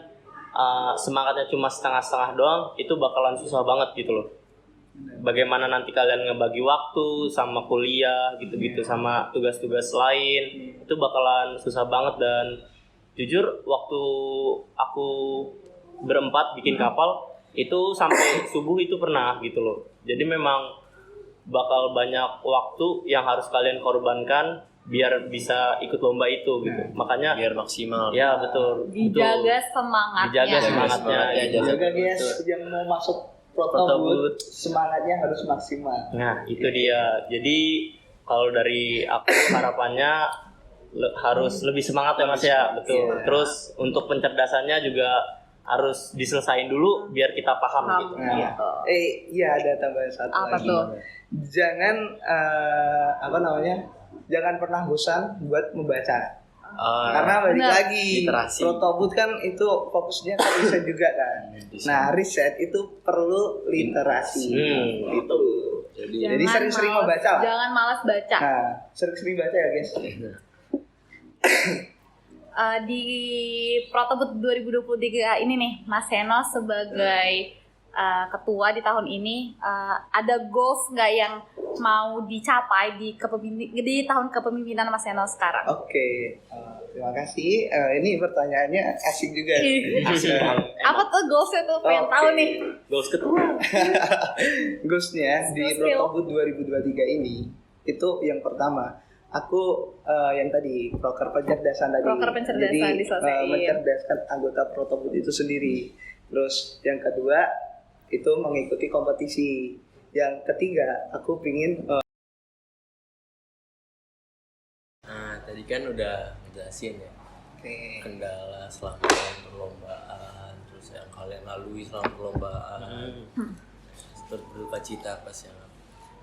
semangatnya cuma setengah-setengah doang, itu bakalan susah banget gitu loh. Bagaimana nanti kalian ngebagi waktu sama kuliah gitu-gitu sama tugas-tugas lain, itu bakalan susah banget. Dan jujur waktu aku berempat bikin kapal itu sampai subuh itu pernah gitu loh. Jadi memang bakal banyak waktu yang harus kalian korbankan biar bisa ikut lomba itu gitu. Makanya Biar maksimal. ya betul. Dijaga semangatnya. Dijaga semangatnya. Jaga guys yang mau masuk Protobut, semangatnya harus maksimal. Nah, itu dia. Jadi kalau dari aku harapannya harus lebih semangat ya Mas ya, betul. Iya. Terus untuk pencerdasannya juga harus diselesain dulu biar kita paham gitu. Nah, iya ada tambahan satu Apa lagi. tuh? Jangan jangan pernah bosan buat membaca. Karena balik Benar. lagi Literasi. Protobut kan itu fokusnya ke riset juga kan. Nah, riset itu perlu literasi. Itu. Jadi sering-sering membaca lah. Jangan malas baca. Nah, sering-sering baca ya guys. Di Protobut 2023 ini nih, Mas Heno sebagai ketua di tahun ini, ada goals nggak yang mau dicapai di tahun kepemimpinan Mas Heno sekarang? Oke, terima kasih. Ini pertanyaannya asik juga. Asik banget. Apa tuh goalsnya tuh? Pengen tahu nih. Goals ketua. Goalsnya di Skill. Protobut 2023 ini itu yang pertama. Aku yang tadi proker pencerdasan tadi. Proker pencerdasan Jadi diselesaikan. mencerdaskan anggota Protobut itu sendiri. Terus yang kedua itu mengikuti kompetisi. Yang ketiga, aku pingin Nah, tadi kan udah ngejelasin ya kendala selama perlombaan, terus yang kalian lalui selama perlombaan, terus berupa cita apa sih?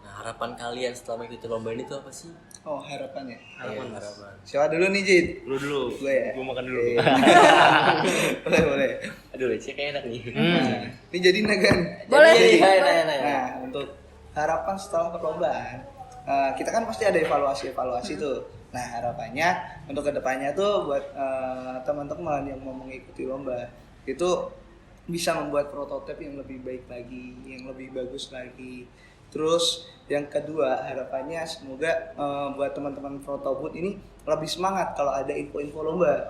Nah, harapan kalian setelah mengikuti lomba ini tuh apa sih? harapannya. Harapan. Siapa dulu nih, Jid? Lu dulu. Gue ya. Gua makan dulu. Boleh. Aduh, leceh kayak enak nih. Ini jadi nagan. Boleh. Nah, untuk harapan setelah perlombaan, kita kan pasti ada evaluasi tuh. Nah, harapannya untuk kedepannya tuh buat teman-teman yang mau mengikuti lomba itu bisa membuat prototipe yang lebih baik lagi, yang lebih bagus lagi. Terus yang kedua, harapannya semoga buat teman-teman Protobud ini lebih semangat kalau ada info-info lomba.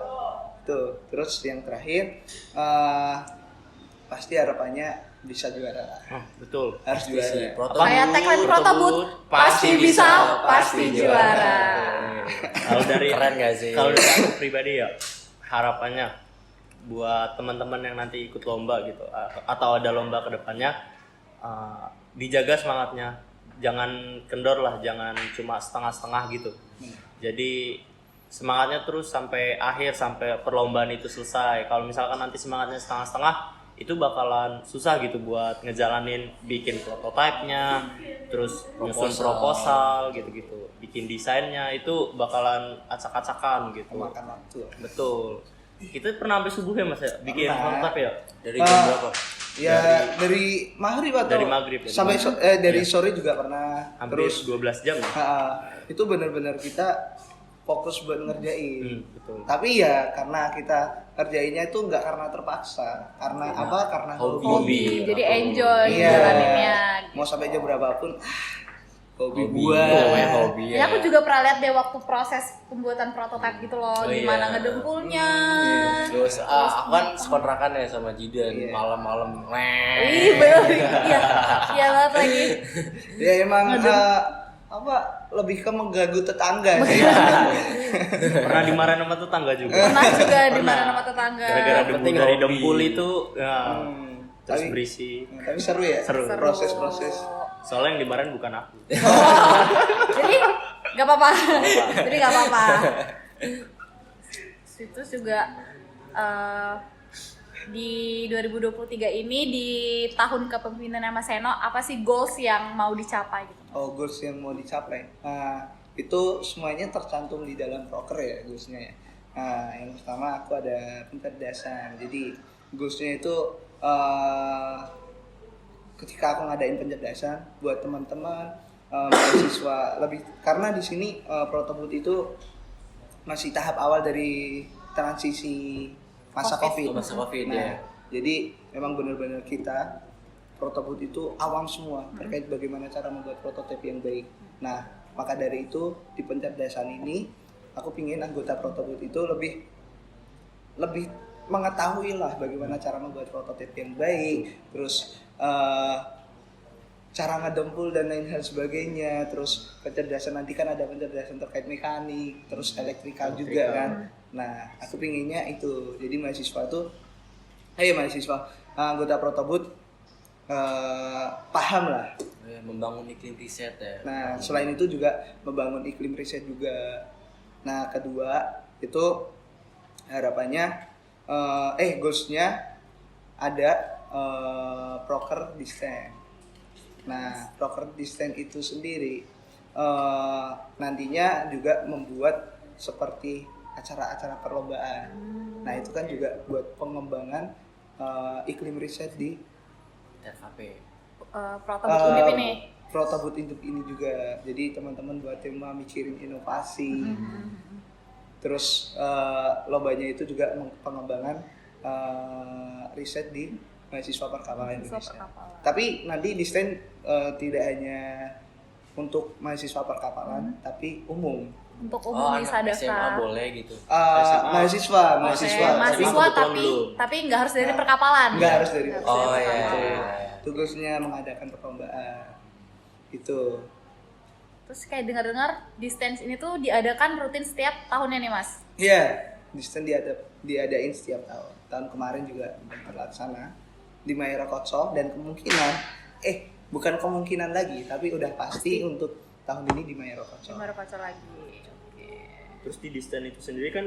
Tuh. Terus yang terakhir, pasti harapannya bisa juara. Betul. Harus juara. Kayak tagline Protobud, pasti bisa, pasti juara. Kalau dari keren gak sih? Kalau dari aku pribadi ya, harapannya buat teman-teman yang nanti ikut lomba gitu atau ada lomba ke depannya, dijaga semangatnya, jangan kendor lah, jangan cuma setengah-setengah gitu. Jadi semangatnya terus sampai akhir, sampai perlombaan itu selesai. Kalau misalkan nanti semangatnya setengah-setengah, itu bakalan susah gitu buat ngejalanin, bikin prototipenya, terus nyusun proposal gitu-gitu, bikin desainnya, itu bakalan acak-acakan gitu. Makan waktu. Betul. Kita pernah sampai subuh ya Mas ya, bikin prototipe ya? Dari jam berapa? Ya dari maghrib atau Dari maghrib, sampai dari sore juga pernah. Hampir Terus 12 jam ya? itu benar-benar kita fokus buat ngerjain. Betul. Tapi ya karena kita ngerjainnya itu nggak karena terpaksa, karena apa? Karena hobi. Jadi enjoy Iya. jalaninnya. Mau sampai jam berapapun, hobi Hobi, gua. namanya hobi Ya, aku juga pernah lihat deh waktu proses pembuatan prototipe gitu loh, gimana ngedengkulnya. Terus aku kan sekontrakan ya sama Jidan, malam-malam Ih, bener. Iya banget lagi. Ya emang apa lebih ke mengganggu tetangga sih. Pernah dimarahin sama tetangga juga. Pernah juga dimarahin sama tetangga. Gara-gara debu Penting dari hobi. dempul itu ya, terus Tapi- berisik. Tapi seru ya. Seru. Proses-proses. Soalnya yang dimarahin bukan aku. Jadi nggak apa-apa. Jadi nggak apa-apa. Terus juga di 2023 ini, di tahun kepemimpinannya Mas Seno, apa sih goals yang mau dicapai gitu? Goals yang mau dicapai. Nah, itu semuanya tercantum di dalam proker ya goalsnya ya. Nah, yang pertama aku ada pencerdasan. Jadi goalsnya itu ketika aku ngadain pencerdasan buat teman-teman mahasiswa lebih, karena di sini Protobud itu masih tahap awal dari transisi masa COVID. Masa COVID, Nah, ya. jadi memang benar-benar kita Protobud itu awam semua terkait bagaimana cara membuat prototipe yang baik. Nah, maka dari itu di pencerdasan ini aku pingin anggota Protobud itu lebih mengetahui lah bagaimana cara membuat prototipe yang baik, terus cara ngedempul dan lain hal sebagainya. Terus pencerdasan nanti kan ada pencerdasan terkait mekanik, terus elektrikal juga kan. Nah, aku pinginnya itu. Jadi mahasiswa tuh, mahasiswa anggota Protobud paham lah. Membangun iklim riset ya. Nah, selain itu juga membangun iklim riset juga. Nah, kedua itu harapannya goalsnya ada proker desain. Nah, proker desain itu sendiri nantinya juga membuat seperti acara-acara perlombaan. Nah, itu kan juga buat pengembangan iklim riset di RKP. Protobud Undip ini. Protobud Undip ini juga. Jadi teman-teman buat tema mikirin inovasi. Terus lombanya itu juga pengembangan riset di mahasiswa perkapalan Indonesia. Tapi nanti desain tidak hanya untuk mahasiswa perkapalan, tapi umum. Untuk umum bisa anak SMA daftar. boleh gitu. Mahasiswa. Mahasiswa tapi nggak harus dari perkapalan. Nggak harus dari Oh iya. tugasnya mengadakan perlombaan itu. Terus kayak dengar-dengar distance ini tuh diadakan rutin setiap tahunnya nih Mas. Iya, desain diadain setiap tahun. Tahun kemarin juga terlaksana di Maira Kotso, dan kemungkinan bukan kemungkinan lagi, tapi udah pasti untuk tahun ini di Mayorokocol. lagi. Oke. Terus di Distan itu sendiri kan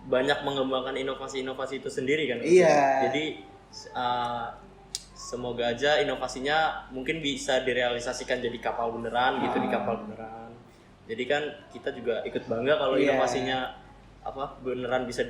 banyak mengembangkan inovasi-inovasi itu sendiri kan. Iya. Jadi semoga aja inovasinya mungkin bisa direalisasikan jadi kapal beneran gitu, di kapal beneran. Jadi kan kita juga ikut bangga kalau inovasinya beneran bisa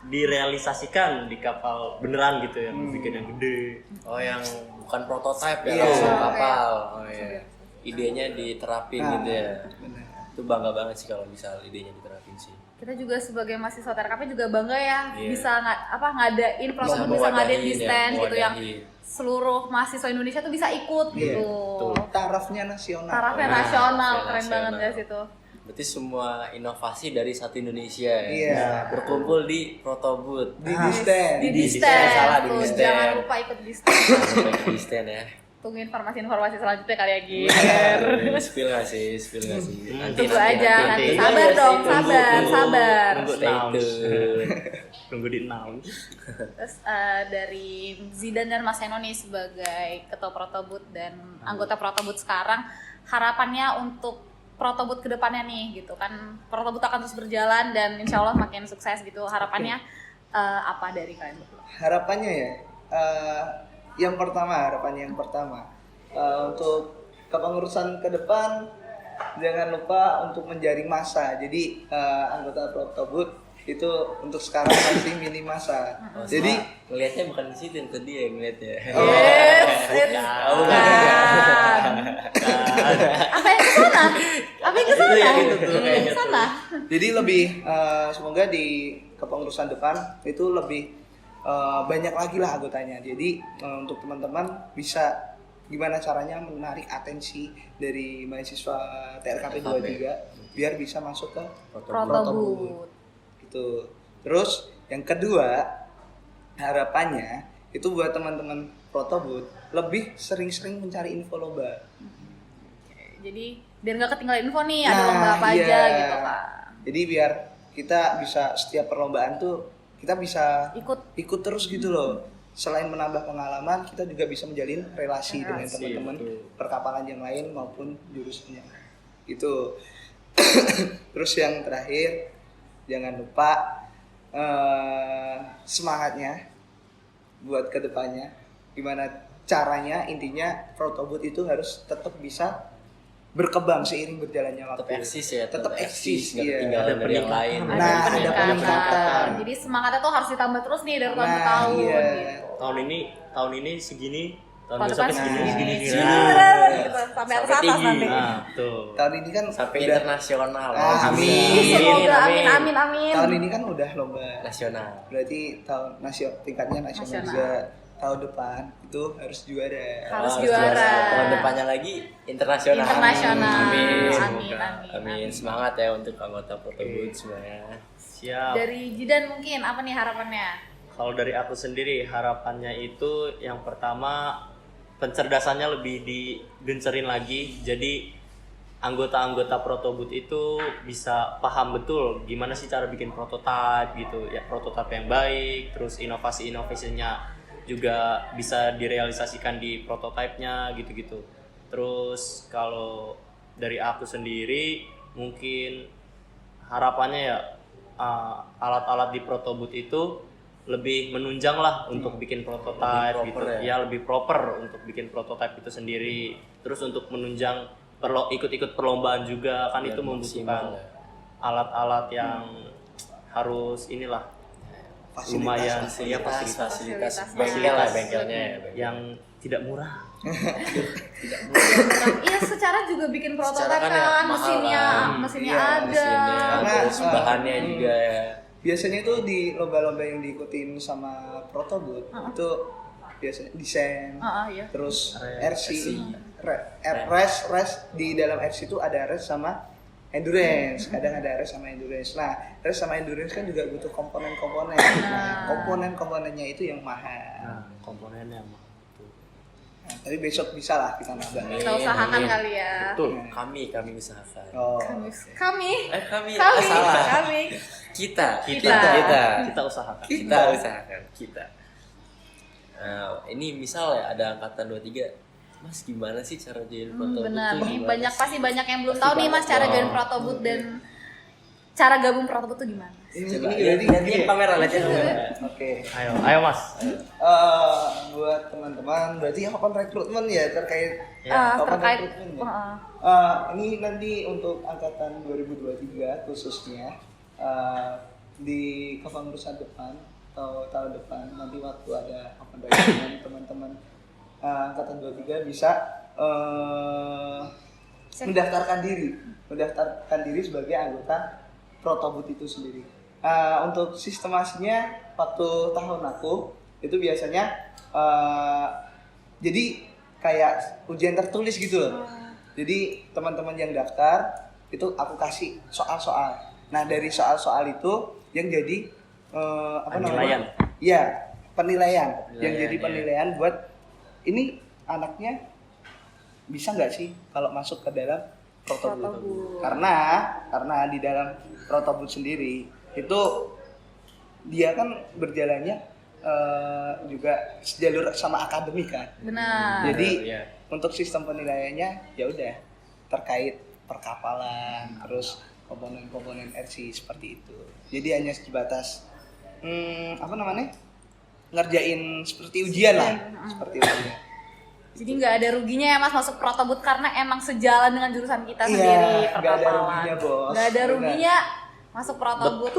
direalisasikan di kapal beneran gitu ya, bikin yang gede. Oh, yang bukan prototipe ya, Iya. langsung kapal. Oh iya. Idenya diterapin gitu ya. Benar. Itu bangga banget sih kalau misal idenya diterapin sih. Kita juga sebagai mahasiswa TRKP juga bangga ya, Iya. bisa ngadain protokol, bisa ngadain di stand gitu yang mewadahi. seluruh mahasiswa Indonesia tuh bisa ikut Iya, gitu. Tarafnya nasional. Tarafnya Nah, nasional, tarafnya keren banget nasional. guys itu. Berarti semua inovasi dari satu Indonesia ya. Iya. Berkumpul di Protobooth. Di Distan. Di Di Distan, Distan, salah, di tuh, Distan. jangan lupa ikut di stand. Di stand ya. Tunggu informasi-informasi selanjutnya kali ya Gir. Spill nggak sih? Tunggu aja, nanti sabar dong, sabar. Nunggu Stay tune. Nunggu di announce. Terus dari Zidan dan Mas Eno nih sebagai ketua Protobooth dan anggota Protobooth sekarang, harapannya untuk Protobooth kedepannya nih gitu kan, Protobooth akan terus berjalan dan insya Allah makin sukses gitu. Harapannya apa dari kalian berdua? Harapannya ya, harapannya yang pertama untuk kepengurusan ke depan jangan lupa untuk menjaring massa. Jadi anggota Protobooth itu untuk sekarang masih minim massa. Jadi ngelihatnya bukan di situ, yang tadi ya ngelihatnya. Yes, apa yang kesana? Apa yang kesana? Yang kesana? Jadi lebih semoga di kepengurusan depan itu lebih banyak lagi lah anggotanya. Jadi untuk teman-teman bisa gimana caranya menarik atensi dari mahasiswa TRKP 23 biar bisa masuk ke Protobooth. Gitu. Terus yang kedua harapannya itu buat teman-teman Protobooth lebih sering-sering mencari info lomba. Jadi biar nggak ketinggalan info nih, ada Nah, lomba apa iya. aja gitu kan. Jadi biar kita bisa setiap perlombaan tuh kita bisa ikut terus gitu loh. Selain menambah pengalaman, kita juga bisa menjalin relasi dengan teman-teman perkapalan yang lain maupun jurusannya. Gitu. Terus yang terakhir, jangan lupa semangatnya buat kedepannya. Gimana caranya, intinya Protobooth itu harus tetap bisa berkembang seiring berjalannya waktu. Tetap eksis ya. Tetap eksis, nggak iya. ketinggalan dari yang lain. Nah, ada peningkatan. Jadi semangatnya tuh harus ditambah terus nih dari tahun ke Nah, tahun iya. gitu. Tahun ini segini, tahun Tahun besoknya depan segini. gitu. Sampai atas Sampai tinggi. nanti. Nah, tuh. Tahun ini kan Sampai udah- internasional. Amin. Semoga amin. Tahun ini kan udah lomba Nasional. berarti tingkatnya nasional Nasional. juga. Tahun depan itu harus juara. Harus Oh, juara. Tahun depannya lagi internasional. Internasional. Amin. Amin. Semangat ya untuk anggota Protobooth semuanya. Siap. Dari Jidan mungkin apa nih harapannya? Kalau dari aku sendiri harapannya itu yang pertama pencerdasannya lebih digencerin lagi. Jadi anggota-anggota Protobooth itu bisa paham betul gimana sih cara bikin prototipe gitu ya, prototipe yang baik, terus inovasi-inovasinya juga bisa direalisasikan di prototipenya gitu-gitu. Terus kalau dari aku sendiri mungkin harapannya ya alat-alat di Protobooth itu lebih menunjang lah untuk bikin prototipe Lebih gitu proper ya, lebih proper untuk bikin prototipe itu sendiri. Terus untuk menunjang ikut-ikut perlombaan juga kan, Biar itu maksimal membutuhkan ya. alat-alat yang harus inilah lumayan ya, fasilitas Fasilitasnya. bengkel lah, bengkelnya ya, bengkel. yang tidak murah. Iya, secara juga bikin prototipe Secara kan ya kan, mahal mesinnya kan. ada. Mesinnya, Karena, terus bahannya juga ya. Biasanya itu di lomba-lomba yang diikutin sama Protobooth itu biasanya desain, Iya. terus RC. RC, di dalam RC itu ada race sama endurance. Kadang ada race sama endurance. Nah, race sama endurance kan juga butuh komponen-komponen. Nah, komponen-komponennya itu yang mahal. Nah, komponennya mah. Nah, tapi besok bisa lah kita nambah. Kita usahakan Amin. kali ya. Betul. Kami usahakan. Oh. Kami. Salah. Kami. Kita Kita usahakan. usahakan. Kita. Ini misal ya ada angkatan 23. Mas gimana sih cara join Protobut Benar, tuh nih gimana banyak sih? pasti banyak yang belum Pasti tahu nih Mas banyak cara dong. join Protobut dan cara gabung Protobut tuh gimana? Coba berarti lihat gini ya? kamera, lihat kamera. Oke. Ayo Mas. Buat teman-teman, berarti open rekrutmen ya terkait open Terkait rekrutmen ya? uh, Ini nanti untuk angkatan 2023 khususnya di kepengurusan depan atau tahun depan nanti waktu ada open rekrutmen teman-teman angkatan 23 bisa mendaftarkan diri sebagai anggota Protobut itu sendiri. Untuk sistemasinya waktu tahun aku itu biasanya jadi kayak ujian tertulis gitu loh. Jadi teman-teman yang daftar itu aku kasih soal-soal. Nah dari soal-soal itu yang jadi Penilaian. Iya penilaian. Yang Penilaian, jadi ya. penilaian buat ini anaknya bisa nggak sih kalau masuk ke dalam Protobut. Protobut. Karena di dalam Protobut sendiri itu dia kan berjalannya juga sejalur sama akademik kan. benar. Jadi Iya. untuk sistem penilaiannya ya udah terkait perkapalan, terus komponen-komponen RC seperti itu. Jadi hanya sebatas ngerjain seperti ujian lah, seperti ujian. Jadi nggak ada ruginya ya Mas masuk Protobut karena emang sejalan dengan jurusan kita Iya, sendiri nggak ada perkapalan. ruginya, Bos. Nggak ada Benar. ruginya masuk Protobut.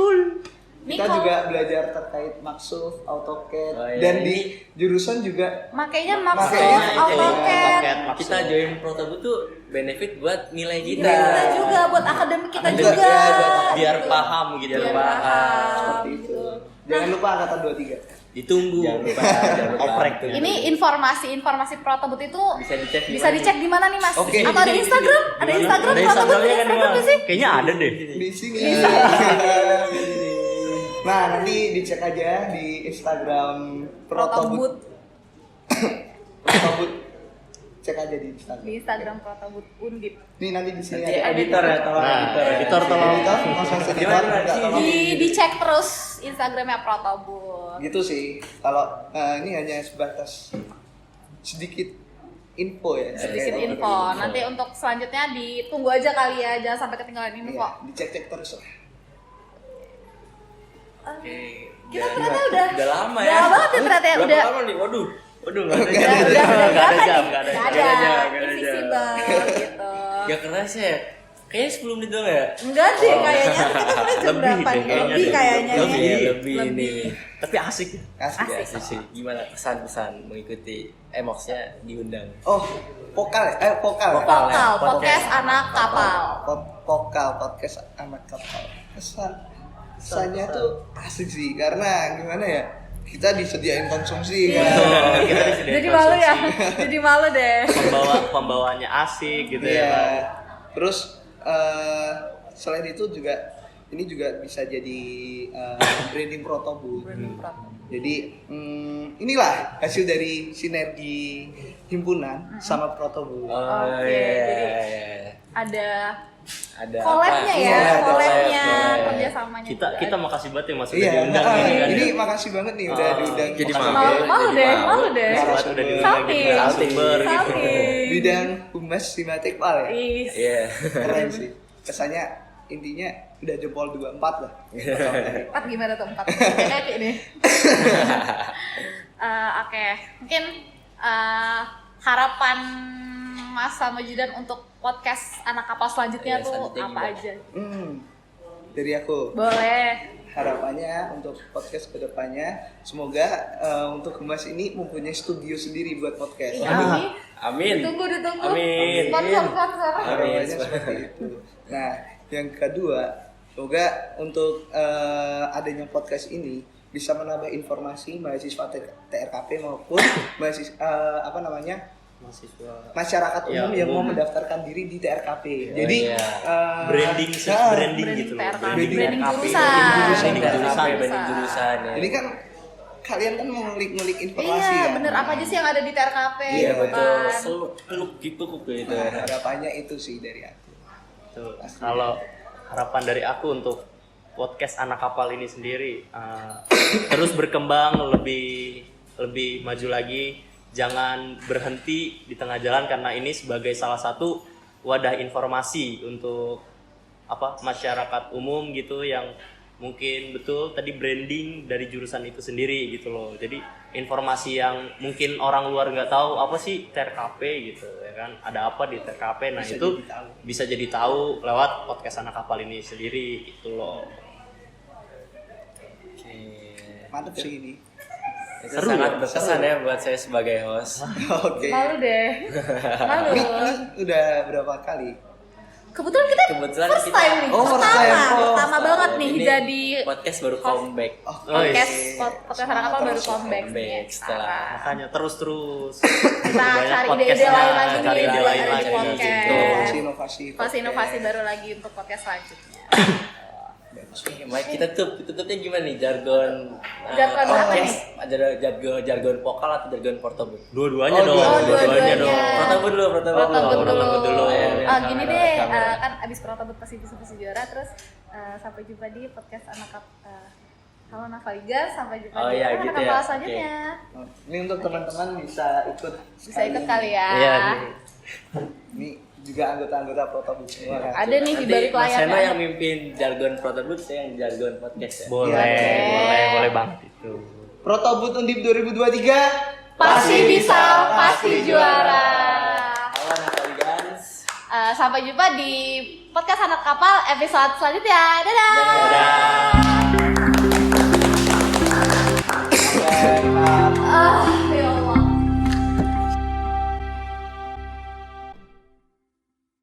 Ini Kita kalau juga belajar terkait Maxuf, AutoCAD, Oh, iya. dan di jurusan juga makanya Makanya maksud itu, AutoCAD. Kita join Protobut tuh benefit buat nilai kita. Nilai kita juga buat akademik kita Akademik juga. ya, buat biar Gitu. paham gitu. Biar paham. seperti itu. Jangan lupa angkatan 23. Ditunggu. Jangan lupa. Oprek tuh. Ini informasi Protobut itu Bisa dicek di bisa mana? dicek di mana nih Mas? Oke. Atau ada Instagram? Ada Instagram Ada Protobut Instagramnya punya kan Instagram Mas? nggak sih? Kayaknya ada deh. Di sini. Nah, nanti dicek aja di Instagram Protobut. Protobut. Cek aja di Instagram. Di Instagram Protobut Undip. Nih nanti di sini Nanti ada editor ya, tolong Nah, editor ya. editor tolong. editor, Mas editor, Gimana minta sih? tolong. Dicek terus Instagramnya Protobut. Gitu sih. Kalau ini hanya sebatas sedikit info ya. Sedikit terkait info. Nanti untuk selanjutnya ditunggu aja kali ya, jangan sampai ketinggalan info. Iya, dicek-cek terus lah. Oke. Kita ternyata udah lama udah ya. banget ya ternyata ya, Berapa udah lama nih? Waduh. Waduh, enggak ada udah jam. berapa Nggak ada nih? jam, nggak ada Nggak jam. ada, Nggak ada jam. invisible gitu. Gak keras ya. Kayaknya 10 menit doang ya. Enggak deh kayaknya kita mulai jam Lebih berapa deh nih? kayaknya Lebih deh. kayaknya Lebih, nih. lebih ini. Tapi asik. Asik. Ya, sih. Gimana pesan-pesan mengikuti maksudnya diundang. Oh, vokal ya? Vokal. Vokal. Vokal, podcast anak kapal. Vokal podcast anak kapal. Kesannya tuh asik sih karena gimana ya? Kita disediain konsumsi kan. Kita disediain Jadi malu ya, konsumsi. jadi malu deh. Pembawaannya asik gitu ya. Iya. Pak. Terus selain itu juga ini juga bisa jadi branding Protobut. Jadi inilah hasil dari sinergi himpunan sama Protobut. Oh, Oke, iya. jadi ada Ada collab-nya apa? ya, Iya, collab-nya, collab. kerjasamanya. Kita makasih banget ya Mas udah Iya, diundang nah, ini kan. ini makasih banget nih udah diundang. jadi Makasih malu. banget. Malu deh, malu deh. Makasih banget udah diundang Salting. gitu. Narasumber gitu. Salting. Bidang humas simatekpal ya. Is. Iya. Keren sih. Kesannya intinya udah jempol 24 lah. Empat gimana tuh empat? Kayak nih. Oke, mungkin harapan Mas sama Judan untuk podcast anak kapal selanjutnya Iya, tuh selanjutnya apa gimana? aja? Dari aku. Boleh. Harapannya untuk podcast kedepannya semoga untuk humas ini mempunyai studio sendiri buat podcast. Iya, amin. Amin. Ditunggu. Amin. Sponsor. Harapannya seperti itu. Nah, yang kedua, semoga untuk adanya podcast ini bisa menambah informasi mahasiswa TRKP maupun mahasiswa Mahasiswa. masyarakat Ya, umum yang mau umum. mendaftarkan diri di TRKP. Oh, Jadi iya. Branding gitu loh. TRKP. Branding Branding TRKP. jurusan. Branding jurusan ya. Ini kan kalian kan mau ngulik-ngulik informasi Iya, kan. bener apa aja sih yang ada di TRKP? Iya, gitu Betul. kan. Seluk gitu kok gitu. Nah, harapannya itu sih dari aku. Tuh, kalau harapan dari aku untuk podcast anak kapal ini sendiri terus berkembang lebih maju lagi jangan berhenti di tengah jalan, karena ini sebagai salah satu wadah informasi untuk masyarakat umum gitu, yang mungkin betul tadi branding dari jurusan itu sendiri gitu loh. Jadi informasi yang mungkin orang luar nggak tahu apa sih TRKP gitu ya kan, ada apa di TRKP, nah itu bisa jadi tahu lewat podcast Anak Kapal ini sendiri gitu loh. Mantap sih ini. Itu sangat berkesan ya buat saya sebagai host. Oke. Malu deh. Malu. Ini udah berapa kali? Kebetulan kita first time nih. Pertama banget nih ini jadi podcast baru comeback. podcast Anak Kapal baru comeback setelah Makanya terus kita cari ide-ide lain lagi nih, cari ide lain di lagi podcast. Inovasi Baru lagi untuk podcast selanjutnya. Oke, Mike, kita tutupnya gimana nih? Jargon Jargon apa nih? Jargon vokal atau jargon portable? Dua-duanya dong. Dua-duanya. Protobut dulu. Gini deh, kan abis protobut pasti juara, terus sampai jumpa di podcast Halo Navaliga, sampai jumpa di Anak Kapal selanjutnya. Ini untuk teman-teman bisa ikut kali ya. Iya. Ini juga anggota-anggota protobut semua kan. Ada nih di balik Mas Sena layar. yang mimpin jargon protobut, saya yang jargon podcast ya. Boleh banget itu. Protobut Undip 2023 Pasti bisa, pasti juara. Halo Navaligans. Sampai jumpa di podcast Anak Kapal episode selanjutnya. Dadah. Dadah.